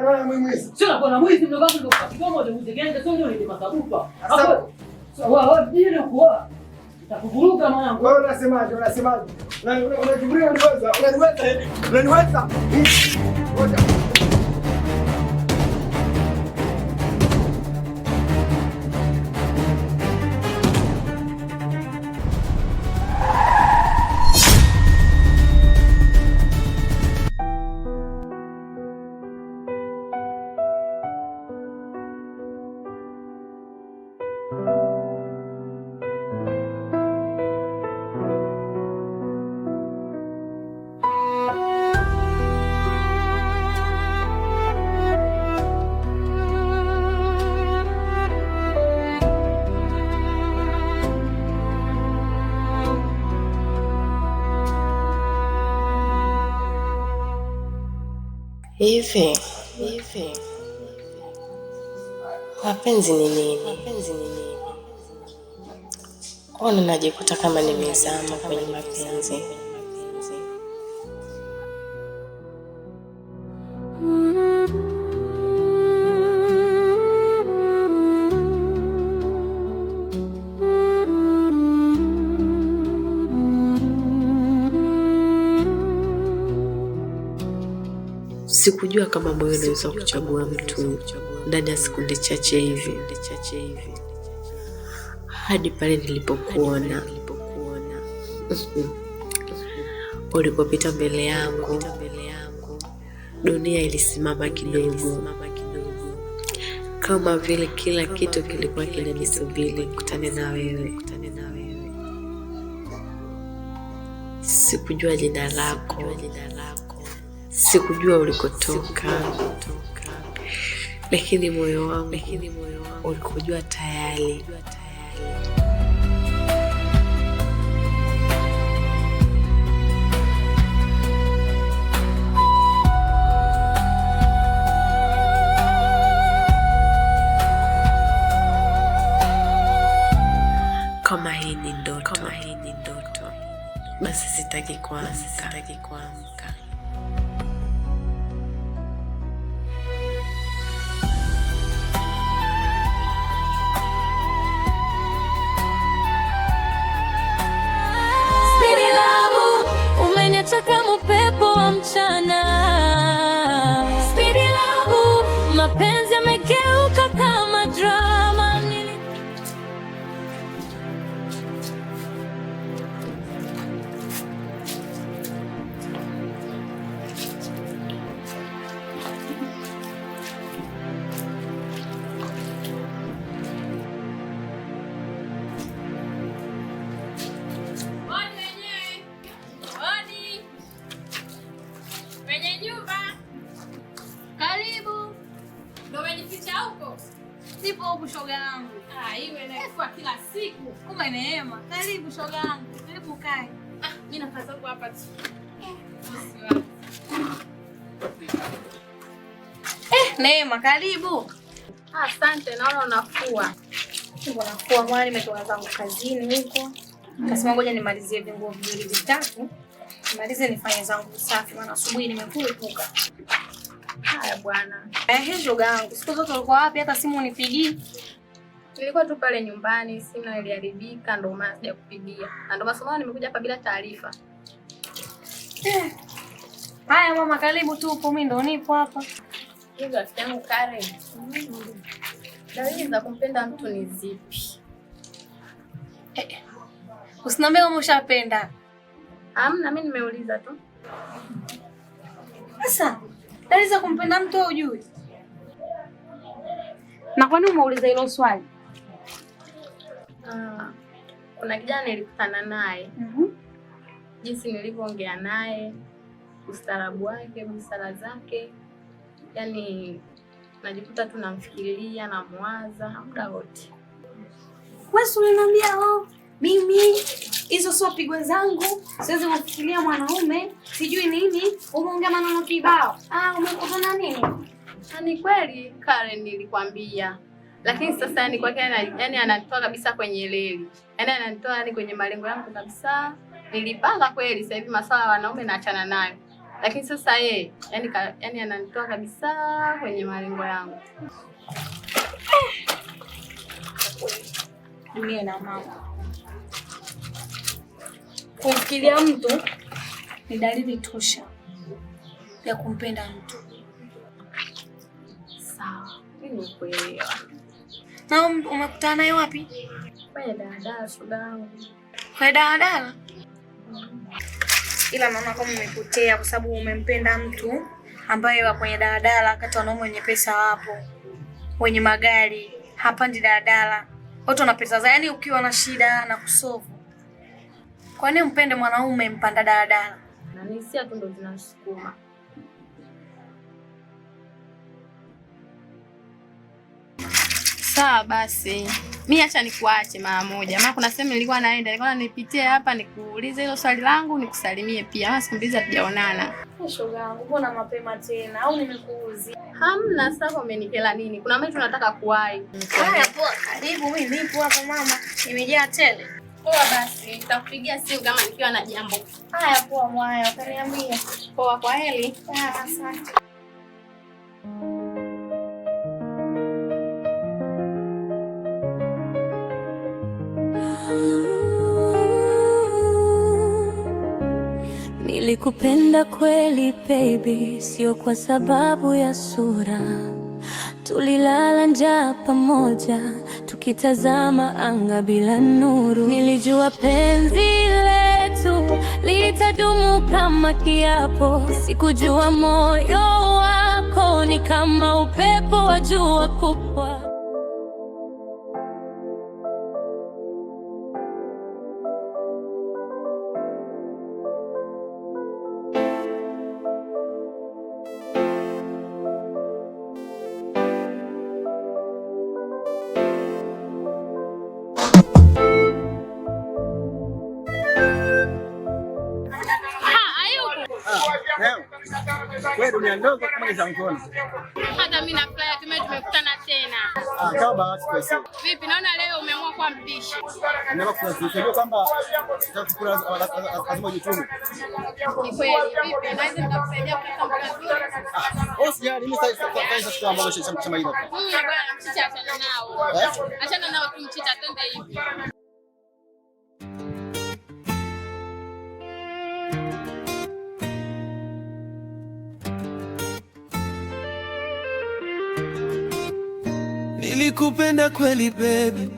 Unaona mwizi. Sio kuna mwizi ndio basi ndio kwa kidomo ndio ujengenge sio ndio ni makabupa. Hapo. Wewe bila kuoa. Utakuvuruga mwanangu. Wewe unasemaje? Unasemaje? Unajiburia unaweza. Unaniweza. Ngoja. Hivi mapenzi ni nini? Mbona najikuta kama nimezama kwenye mapenzi? Sikujua kama moyo unaweza kuchagua mtu ndani ya sekunde chache hivi. Hadi pale nilipokuona ulipopita mbele yangu, dunia ilisimama kidogo, kama vile kila kitu kilikuwa kinanisubiri kukutana na wewe. Sikujua jina lako, sikujua ulikotoka, lakini moyo wangu ulikujua tayari. Kama hii ni ndoto, basi sitaki kuamka. Kama upepo wa mchana, Speedy Love, mapenzi yamegeuka kama drama. Sipo huku shoga yangu. Iwe na kwa kila siku. Kumbe Neema. Karibu shoga yangu. Karibu kae. Mimi nafanya zangu hapa tu. Neema karibu. Asante, naona unafua. Nafua mwana, nimetoka zangu kazini huko. Nasema ngoja nimalizie vinguo viwili vitatu. Nimalize nifanye zangu usafi maana asubuhi nimekuepuka. Haya bwana. Shoga yangu, siku zote ulikuwa wapi hata simu unipigii? Nilikuwa tu pale nyumbani, simu iliharibika ndio maana sijakupigia. Na ndio maana nimekuja hapa bila taarifa. Haya mama karibu tu upo, mimi ndo nipo hapa. Hivi rafiki yangu Karen. Dalili za kumpenda mtu ni zipi? Usiniambie kama ushapenda. Hamna, mimi nimeuliza tu. Sasa dalili za kumpenda mtu hujui? Na kwa nini umeuliza hilo swali? Kuna kijana nilikutana naye. Jinsi nilivyoongea naye, ustaarabu wake, busara zake, yani najikuta tu namfikiria na muwaza muda wote. Wewe uliniambia mimi hizo sio pigwa zangu, siwezi kufikiria mwanaume, sijui nini, umeongea maneno kibao. Umekutana nini? Ni kweli Karen nilikwambia. Lakini sasa yani kwake yani anatoa kabisa kwenye leli. Yani anatoa yani kwenye malengo yangu kabisa. Nilipanga kweli sasa hivi masuala ya wanaume naachana nayo. lakini sasa yeye yani ananitoa kabisa kwenye malengo yangu. Dunia na mama. Kumfikiria mtu ni dalili tosha ya kumpenda mtu. Sawa, nimekuelewa. Na umekutana naye wapi? Kwenye daladala shoga yangu. Kwa daladala? Ila naona kama umepotea kwa sababu umempenda mtu ambaye wa kwenye daladala, wakati wanaume wenye pesa wapo. Wenye magari, hapandi daladala. Watu wana pesa za, yani ukiwa na shida na kusofu. Kwa nini mpende mwanaume mpanda daladala? Na nisia tu ndo zinasukuma. Sawa basi. Mimi acha nikuache mara moja. Maana kuna sehemu nilikuwa naenda, nilikuwa nipitie hapa nikuulize hilo swali langu, nikusalimie pia. Maana siku mbili hatujaonana. Shoga yangu, mbona mapema tena au nimekuuzi? Hamna, sasa umenikela nini? Kuna mtu tunataka kuwahi. Haya poa, karibu, mimi nipo hapa mama. Nimejaa tele. Poa basi, nitakupigia simu kama nikiwa na jambo. Haya poa mwaya, utaniambia. Poa, kwa heri. Asante. Nilikupenda kweli baby, sio kwa sababu ya sura. Tulilala njaa pamoja, tukitazama anga bila nuru. Nilijua penzi letu litadumu kama kiapo. Sikujua moyo wako ni kama upepo wa jua kubwa. Wewe dunia ndogo kama za mkono. Hata mimi na fly tumekutana tena. Kama bahati pesa. Vipi, naona leo umeamua kuwa mpishi? Nimeamua kufikiria kwamba tutakula lazima ujitume. Ni kweli. Vipi, naweza nikakusaidia kupika mboga nzuri? Usijali, mimi sasa tuta mambo shamba hilo. Bwana, mchicha achana nao. Achana nao tu mchicha, twende hivi. Nilikupenda kweli baby,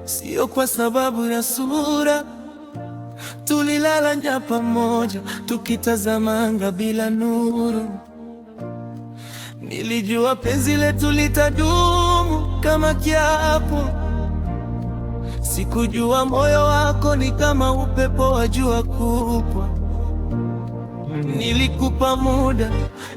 sio kwa sababu ya sura. Tulilala njaa pamoja, tukitazama anga bila nuru. Nilijua penzi letu litadumu kama kiapo. Sikujua moyo wako ni kama upepo wa jua kubwa. Nilikupa muda,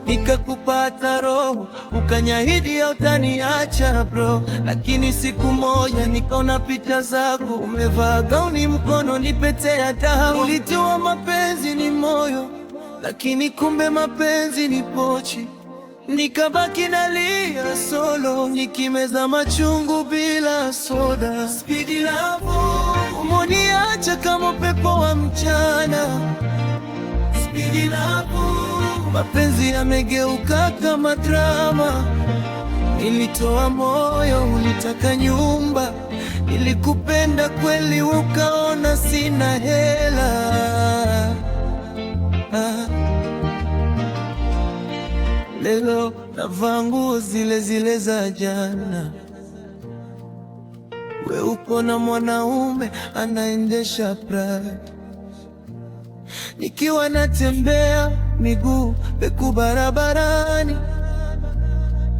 nikakupata roho, ukanyahidi hautaniacha bro. Lakini siku moja nikaona picha zako, umevaa gauni mkono ni pete ya dhahabu. Ulijua mapenzi ni moyo, lakini kumbe mapenzi ni pochi. Nikabaki nalia solo, nikimeza machungu bila soda. Speed love, umoniacha kama upepo wa mchana. Speed love, mapenzi yamegeuka kama drama. Nilitoa moyo, ulitaka nyumba. Nilikupenda kweli, ukaona sina hela. Leo navaa nguo zile zile za jana. We uko na mwanaume anaendesha Prado. Nikiwa natembea miguu peku barabarani,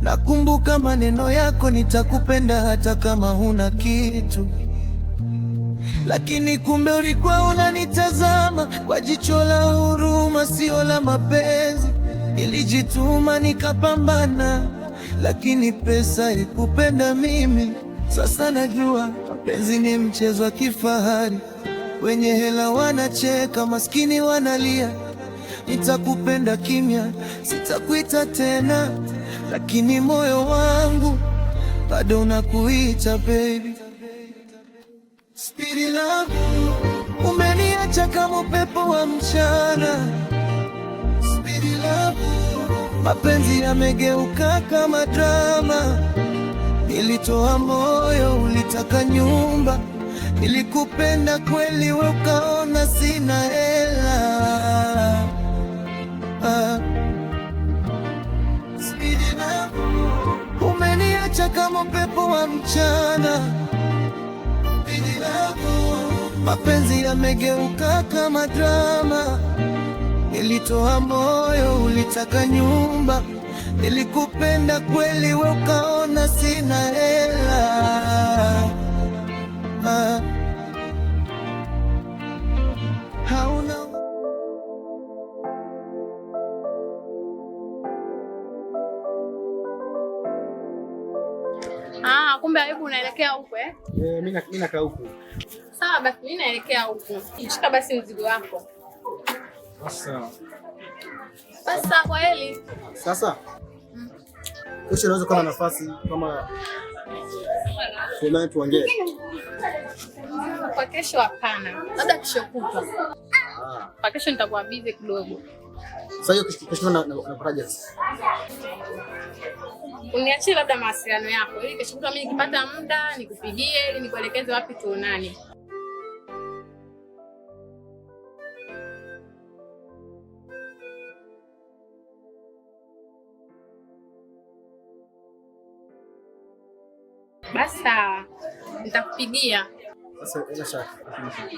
nakumbuka maneno yako, nitakupenda hata kama huna kitu. Lakini kumbe ulikuwa unanitazama kwa jicho la huruma, sio la mapenzi. Nilijituma nikapambana, lakini pesa ikupenda mimi. Sasa najua mapenzi ni mchezo wa kifahari. Wenye hela wanacheka, maskini wanalia. Nitakupenda kimya, sitakuita tena, lakini moyo wangu bado unakuita baby. Speed love, umeniacha kama upepo wa mchana. Speed mapenzi yamegeuka kama drama. Nilitoa moyo, ulitaka nyumba, nilikupenda kweli, we ukaona sina hela. Umeniacha kama upepo wa mchana. Mapenzi yamegeuka kama drama. Nilitoa moyo, ulitaka nyumba, nilikupenda kweli, we ukaona sina hela. Hauna kumbe Ayubu unaelekea huko eh? Mimi nakaa huko. Sawa basi mimi naelekea huko. Shika basi mzigo wako. Sawa. Basi kwa heli. Sasa. Kesho unaweza kuwa na nafasi kama tuongee. Kwa kesho hapana. Labda kesho kutwa. Kwa kesho nitakuwa busy kidogo. Sasa hiyo kesho na projects. Uniachie labda mawasiliano yako ili kesho kutwa mimi nikipata muda nikupigie ili nikuelekeze wapi tuonane. Basi sawa. Nitakupigia. Sasa ila shaka.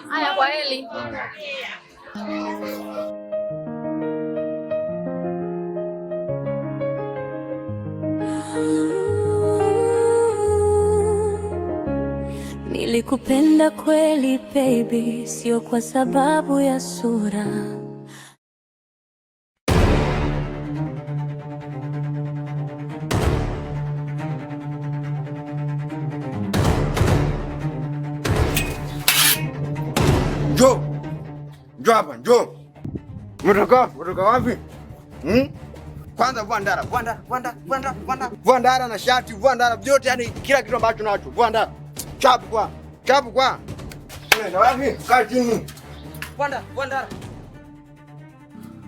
Haya kwa heli. Nilikupenda kweli baby, sio kwa sababu ya sura. Njoo hapa, njoo. Umetoka wapi? Kwanza vua ndara na shati, vua ndara vyote, yani kila kitu ambacho nacho. Vua ndara. Chapu kwa. Unaenda wapi? Kaa chini. Vua ndara.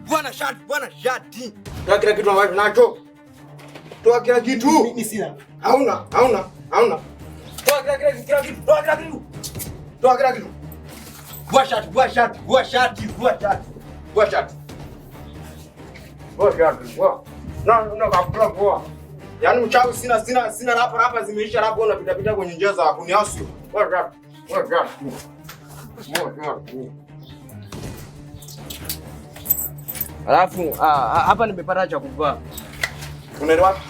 Vua na shati. Toa kila kitu ambacho nacho. Toa kila kitu. Mimi sina. Hauna. Toa kila kitu. Vua shati. Na kakula kwa. Yaani mchawi sina hapa zimeisha hapo, unapita kwenye njia za kuniasu. Vua shati. Alafu hapa nimepata cha kuvaa. Unaenda wapi?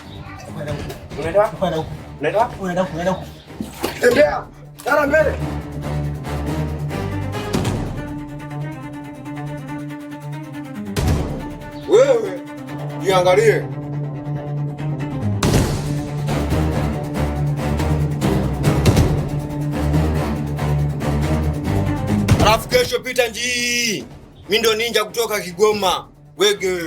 Unaenda huko. Tembea. Tara mbele. Wewe niangalie. Alafu kesho pita njii. Mimi ndo ninja kutoka Kigoma. Wege.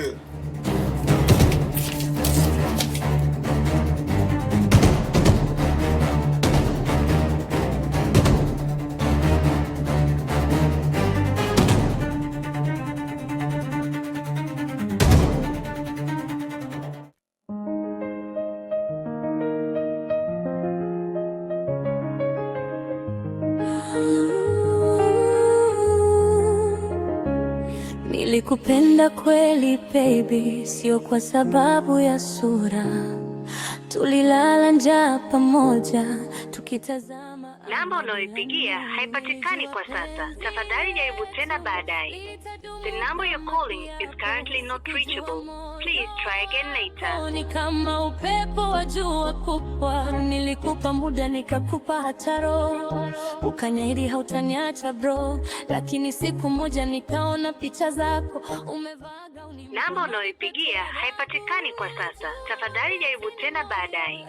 Nilikupenda kweli baby, sio kwa sababu ya sura. Tulilala njaa pamoja tukitazama. Namba unayoipigia haipatikani kwa sasa. Tafadhali jaribu tena baadaye. The number you're calling is currently not reachable. Please try again later. Ni kama upepo wa jua kupwa. Nilikupa muda nikakupa hataro. Ukaniahidi hautaniacha bro, lakini siku moja nikaona picha zako umevaga uni. Namba unayoipigia haipatikani kwa sasa. Tafadhali jaribu tena baadaye.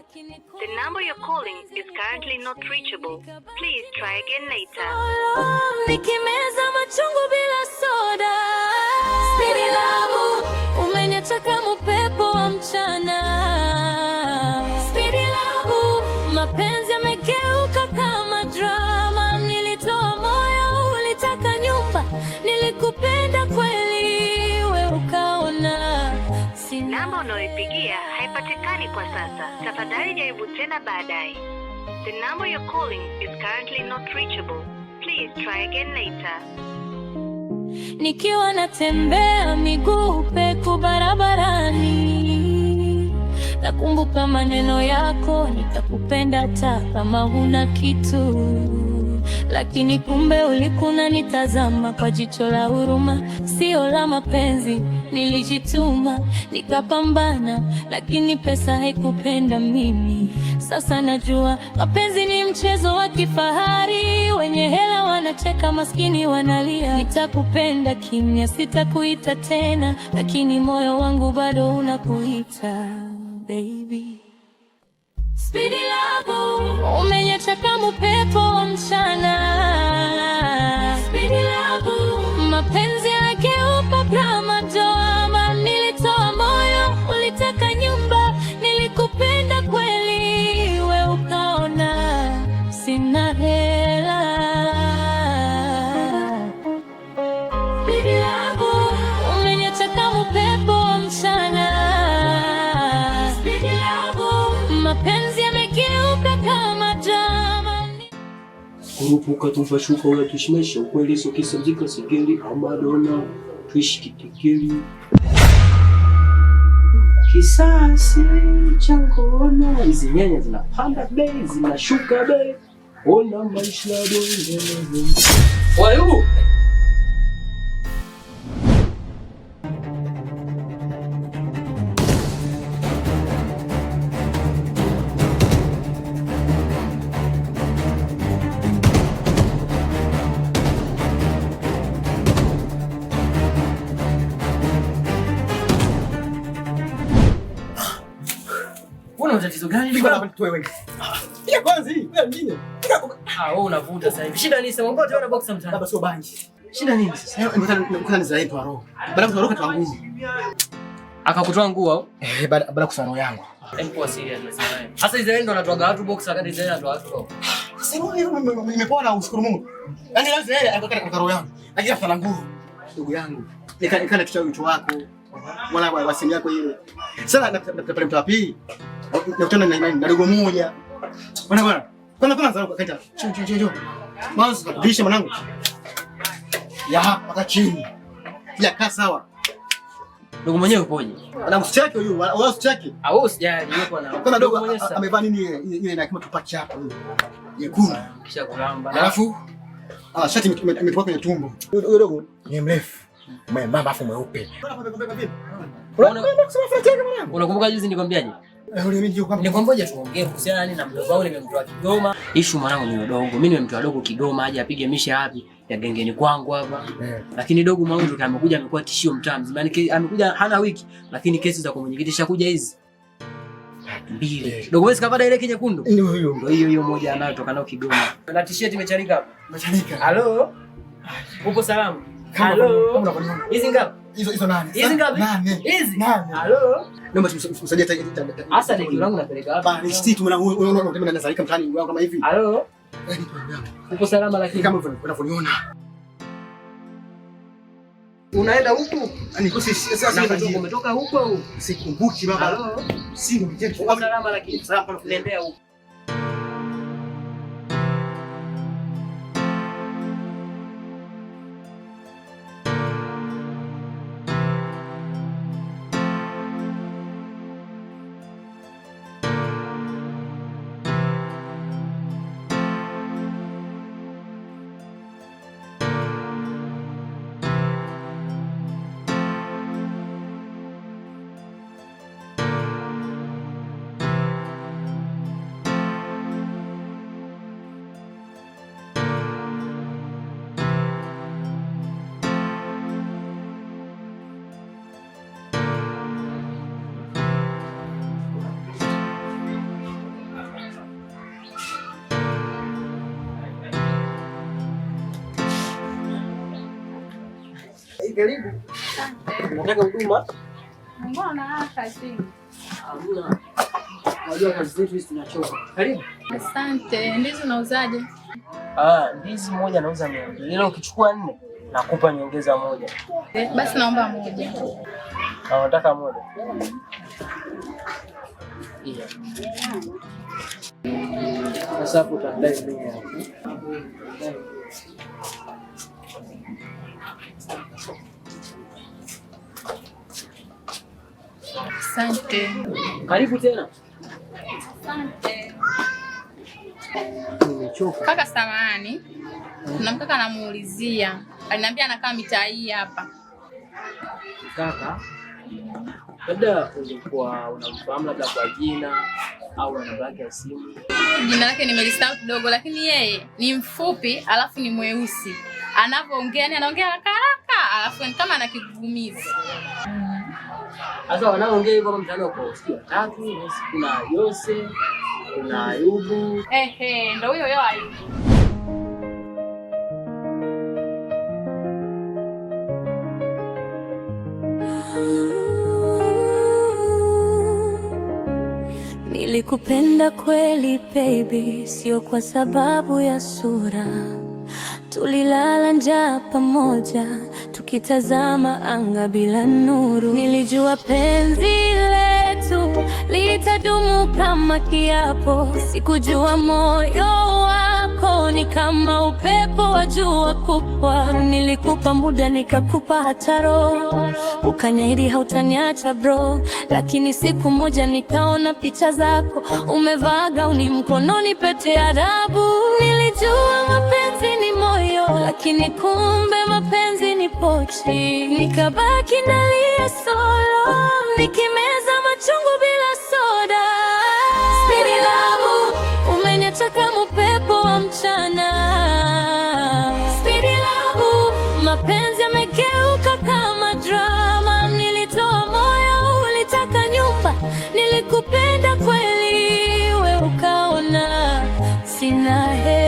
The number you're calling is currently not reachable. Please try again later. Nikimeza machungu bila soda. Speedy love, umeniacha kama upepo wa mchana. Speedy love, mapenzi yamegeuka kama drama. Nilitoa moyo, ulitaka nyumba, nilikupenda kweli, we ukaona haipatikani kwa sasa. Tafadhali jaribu tena baadaye. The number you're calling is currently not reachable. Please try again later. Nikiwa natembea miguu peku barabarani, nakumbuka maneno yako, nitakupenda hata kama huna kitu. Lakini kumbe ulikuna nitazama kwa jicho la huruma, sio la mapenzi. Nilijituma, nikapambana, lakini pesa haikupenda mimi. Sasa najua mapenzi ni mchezo wa kifahari, wenye hela wanacheka, maskini wanalia. Nitakupenda kimya, sitakuita tena, lakini moyo wangu bado unakuita baby. Speedy love, umenyacha kama upepo wa mchana. Speedy love, mapenzi yageuka kama drama. Nilitoa moyo, ulitaka nyumba, nilikupenda kweli, we ukaona sina hela. Speedy love, umenyacha kama upepo wa mchana. Speedy love, mapenzi yamegeuka kama drama. Kurupuka tumfashuka wala tushimesha ukweli so kisa mzika sigeli amadona tuishi kitikeli. Kisasi cha ngono, hizi nyanya zinapanda bei, zinashuka bei. Ona maisha ya bonde. Wayu! Una tatizo gani? Niko na mtu wewe. Pia kwanza hii, wewe nyingine. Wewe unavuta sasa hivi. Shida ni sema ngoja unaona box mtaani. Baba sio bangi. Shida nini sasa? Nikutana za yetu roho. Baada kutoka kwa nguvu. Akakutoa nguo au? Baada kusana roho yangu. Mpo serious nasema naye. Sasa Israeli ndo anatoa watu box akati Israeli anatoa watu roho. Sasa nimepona ushukuru Mungu. Yaani lazima yeye akakata kwa roho yangu. Lakini afana nguvu. Ndugu yangu. Nikana kichwa wicho wako. Wala wa simu yako ile. Sasa napata mtu wapi? Nakutana na dogo moja. Bwana. Kwanza zangu kaita. Choo. Mwanzo kubisha mwanangu. Ya hapa chini. Ya kaa sawa. Dogo mwenyewe upoje? Ana msichake huyu, wala usichake. Wewe usijali, yuko na. Kuna dogo amevaa nini ile na kama tupaki hapa huyu. Nyekundu. Kisha kulamba. Alafu shati imetoka kwenye tumbo. Huyo dogo ni mrefu. Mwembamba afu mweupe. Unakumbuka juzi nikwambiaje? Nikwambiaje tuongee kuhusiana na mdogo wangu nimemtoa Kigoma. Issue mwanangu ni dogo. Mimi nimemtoa dogo Kigoma aje apige misha wapi? Ya gengeni kwangu hapa. Lakini dogo mwangu ndo amekuja amekuwa tishio mtaa mzima. Yaani amekuja hana wiki lakini kesi za kumnyingiti shakuja hizi. Mbili. Dogo wewe sikavada ile kinyekundu? Ndio hiyo moja anayotoka nayo Kigoma. Na t-shirt imechanika hapa. Imechanika. Halo? Upo salama? Halo. Hizi ngapi? Hizo nani? Hizi ngapi? Hizi. Halo. Naomba tumsaidie hasa deki langu napeleka hapa. Ni sisi unaona nazalika mtaani wao kama hivi. Halo. Upo salama lakini kama unavyoniona. Unaenda huku? Yaani sasa umetoka huko au? Sikumbuki baba. Halo. Upo salama lakini. Salama tunaendea huko. Karibu. Unataka huduma? Mbona hapa chini? Hamna. Unajua kazi zetu hizi tunachoka. Karibu. Asante. Ndizi unauzaje? Ndizi moja nauza 100. Leo ukichukua 4 nakupa nyongeza 1. Basi naomba 1. Nataka 1. Yeah. Sasa hapo tutadai nini hapo? Asante. Karibu tena. Asante. Nimechoka. Kaka samahani. Kuna mkaka anamuulizia. Aliniambia anakaa mitaa hii hapa. Kaka, labda ulikuwa unamfahamu labda kwa jina au namba yake ya simu? Jina lake nimelisahau kidogo, lakini yeye ni mfupi alafu ni mweusi. Anapoongea ni anaongea haraka haraka, alafu ni kama ana kigugumizi. Sasa wanaoongea hivyo kama mtandao kwa siku watatu, kuna Yose, kuna Ayubu. Ndio huyo Ayubu. Nilikupenda kweli baby, sio kwa sababu ya sura. Tulilala njaa pamoja, tukitazama anga bila nuru. Nilijua penzi letu litadumu kama kiapo. Sikujua moyo wako ni kama upepo wa jua kubwa. Nilikupa muda nikakupa hata roho, ukaniahidi hautaniacha bro. Lakini siku moja nikaona picha zako, umevaa gauni mkononi pete ya dhahabu. Nilijua mapenzi ni moyo, lakini kumbe mapenzi ni pochi. Nikabaki nalia solo, nikimeza machungu bila soda. Speedy love, umeniacha kama upepo wa mchana. Speedy love, mapenzi yamegeuka kama drama. Nilitoa moyo, ulitaka nyumba. Nilikupenda kweli, we ukaona sina heri.